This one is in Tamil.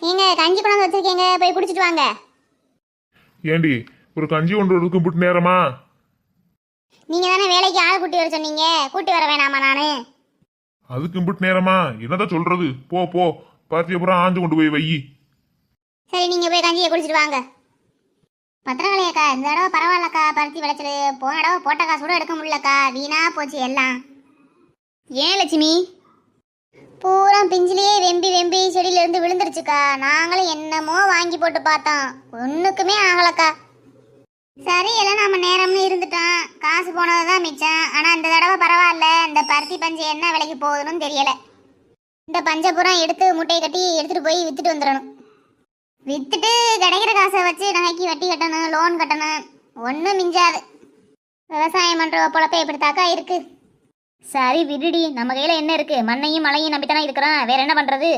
ஏங்க கஞ்சி கொண்டாந்து வச்சிருக்கீங்க, போய் குடிச்சிட்டு வாங்க. ஏண்டி ஒரு கஞ்சி கொண்டு வரதுக்கு புட்டு நேரமா? நீங்க தானே வேலைக்கு ஆள் கூட்டி வர சொன்னீங்க, கூட்டி வர வேணாமா நானு? அதுக்கு புட்டு நேரமா? என்னதான் சொல்றது? போ போ, பாத்திய பூரா ஆஞ்சு கொண்டு போய் வை. சரி, நீங்க போய் கஞ்சியை குடிச்சிட்டு வாங்க. பத்திரகாளியாக்கா, இந்த தடவை பரவாயில்லக்கா. பருத்தி விளைச்சல் போன தடவை போட்ட காசு கூட எடுக்க முடியலக்கா, வீணா போச்சு எல்லாம். ஏன் லட்சுமி? பூரா பிஞ்சிலேயே வெம்பி வெம்பி செடியில இருந்து விழுந்துருச்சுக்கா. நாங்களும் என்னமோ வாங்கி போட்டு பார்த்தோம், ஒண்ணுக்குமே ஆகலக்கா. சரி, எல்லாம் நம்ம நேரம்னு இருந்துட்டோம், காசு போனதுதான் மிச்சம். ஆனா இந்த தடவை பரவாயில்ல. இந்த பருத்தி பஞ்சு என்ன விலைக்கு போகுதுன்னு தெரியல. இந்த பஞ்சை பூரா எடுத்து மூட்டையை கட்டி எடுத்துட்டு போய் வித்துட்டு வந்துடணும். வித்துட்டு கிடைக்கிற காசை வச்சு நகைக்கு வட்டி கட்டணும், லோன் கட்டணும், ஒன்றும் மிஞ்சாது. விவசாயம் பண்ற பொழப்ப எப்படித்தாக்கா இருக்கு. சரி விடுடி, நம்ம கையில என்ன இருக்கு? மண்ணையும் மழையும் நம்பித்தானே இருக்கிறோம், வேற என்ன பண்றது?